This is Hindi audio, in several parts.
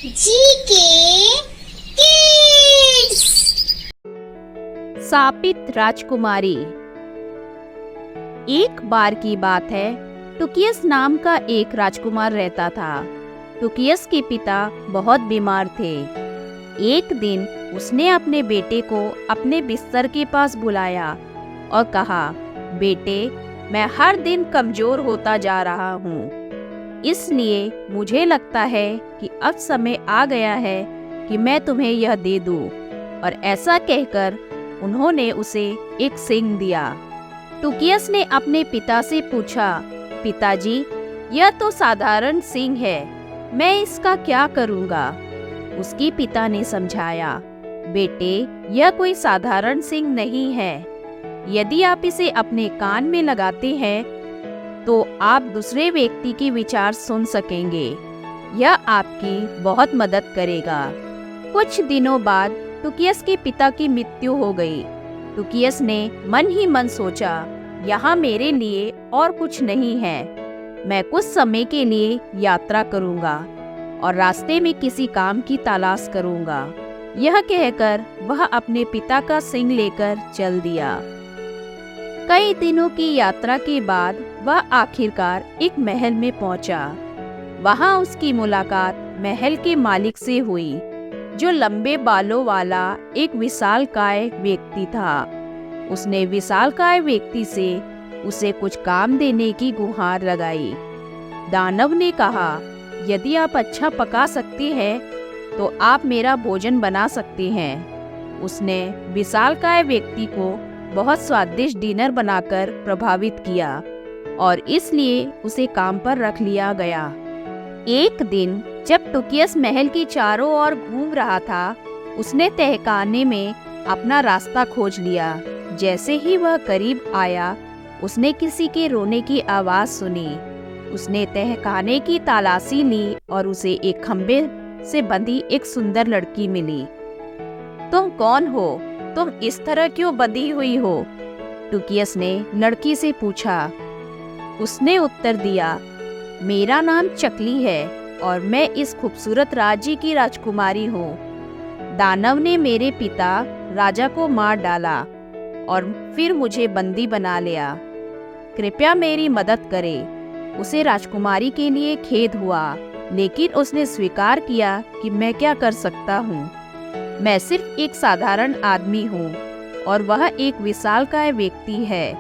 GK kids. शापित राजकुमारी। एक बार की बात है, टुकियस नाम का एक राजकुमार रहता था। टुकियस के पिता बहुत बीमार थे। एक दिन उसने अपने बेटे को अपने बिस्तर के पास बुलाया और कहा, बेटे, मैं हर दिन कमजोर होता जा रहा हूँ, इसलिए मुझे लगता है कि अब समय आ गया है कि मैं तुम्हें यह दे दूँ। और ऐसा कहकर उन्होंने उसे एक सींग दिया। टुकियस ने अपने पिता से पूछा, पिताजी, यह तो साधारण सींग है, मैं इसका क्या करूँगा? उसके पिता ने समझाया, बेटे, यह कोई साधारण सींग नहीं है। यदि आप इसे अपने कान में लगाते हैं तो आप दूसरे व्यक्ति के विचार सुन सकेंगे। यह आपकी बहुत मदद करेगा। कुछ दिनों बाद टुकियस के पिता की मृत्यु हो गई। टुकियस ने मन ही मन सोचा, यहाँ मेरे लिए और कुछ नहीं है। मैं कुछ समय के लिए यात्रा करूँगा और रास्ते में किसी काम की तलाश करूँगा। यह कहकर वह अपने पिता का सींग लेकर चल दिया। कई दिनों की यात्रा के बाद वह आखिरकार एक महल में पहुंचा। वहां उसकी मुलाकात महल के मालिक से हुई, जो लंबे बालों वाला एक विशालकाय व्यक्ति था। उसने विशालकाय व्यक्ति से उसे कुछ काम देने की गुहार लगाई। दानव ने कहा, यदि आप अच्छा पका सकते हैं तो आप मेरा भोजन बना सकते हैं। उसने विशालकाय व्यक्ति को बहुत स्वादिष्ट डिनर बनाकर प्रभावित किया और इसलिए उसे काम पर रख लिया गया। एक दिन जब टुकियस महल के चारों ओर घूम रहा था, उसने तहखाने में अपना रास्ता खोज लिया। जैसे ही वह करीब आया, उसने किसी के रोने की आवाज सुनी। उसने तहखाने की तलाशी ली और उसे एक खंबे से बंधी एक सुंदर लड़की मिली। तुम कौन हो? तुम इस तरह क्यों बंधी हुई हो? टुकियस ने लड़की से पूछा। उसने उत्तर दिया, मेरा नाम चकली है और मैं इस खूबसूरत राज्य की राजकुमारी हूँ। दानव ने मेरे पिता राजा को मार डाला और फिर मुझे बंदी बना लिया। कृपया मेरी मदद करें। उसे राजकुमारी के लिए खेद हुआ, लेकिन उसने स्वीकार किया कि मैं क्या कर सकता हूँ। मैं सिर्फ एक साधारण आदमी हूँ और वह एक विशालकाय व्यक्ति है।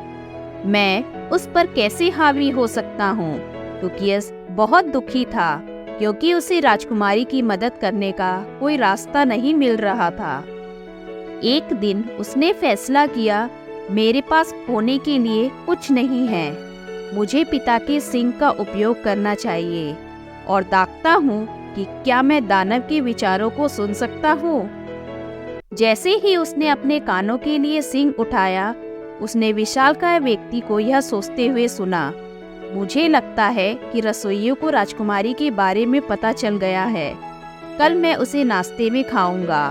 मैं उस पर कैसे हावी हो सकता हूँ? टुकियस बहुत दुखी था क्योंकि उसे राजकुमारी की मदद करने का कोई रास्ता नहीं मिल रहा था। एक दिन उसने फैसला किया, मेरे पास खोने के लिए कुछ नहीं है। मुझे पिता के सींग का उपयोग करना चाहिए और देखता हूँ कि क्या मैं दानव के विचारों को सुन सकता हूँ। जैसे ही उसने अपने कानों के लिए सींग उठाया, उसने विशालकाय व्यक्ति को यह सोचते हुए सुना, मुझे लगता है कि रसोइयों को राजकुमारी के बारे में पता चल गया है। कल मैं उसे नाश्ते में खाऊंगा।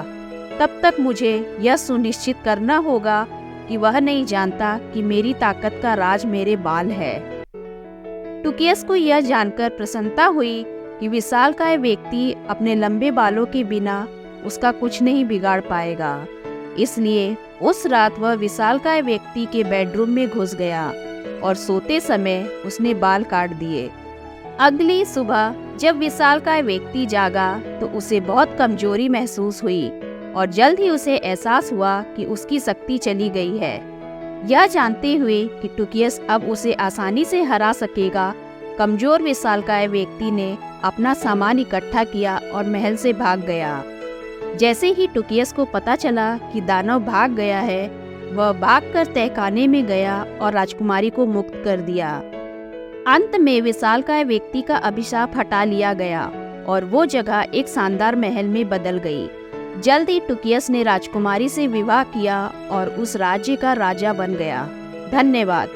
तब तक मुझे यह सुनिश्चित करना होगा कि वह नहीं जानता कि मेरी ताकत का राज मेरे बाल है। टुकियस को यह जानकर प्रसन्नता हुई कि विशालकाय व्यक्ति अपने लंबे बालों के बिना उसका कुछ नहीं बिगाड़ पाएगा। इसलिए उस रात वह विशालकाय व्यक्ति के बेडरूम में घुस गया और सोते समय उसने बाल काट दिए। अगली सुबह जब विशालकाय व्यक्ति जागा तो उसे बहुत कमजोरी महसूस हुई और जल्द ही उसे एहसास हुआ कि उसकी शक्ति चली गई है। यह जानते हुए कि टुकियस अब उसे आसानी से हरा सकेगा, कमजोर विशालकाय व्यक्ति ने अपना सामान इकट्ठा किया और महल से भाग गया। जैसे ही टुकियस को पता चला कि दानव भाग गया है, वह भागकर तहखाने में गया और राजकुमारी को मुक्त कर दिया। अंत में विशालकाय व्यक्ति का अभिशाप हटा लिया गया और वो जगह एक शानदार महल में बदल गई। जल्द ही टुकियस ने राजकुमारी से विवाह किया और उस राज्य का राजा बन गया। धन्यवाद।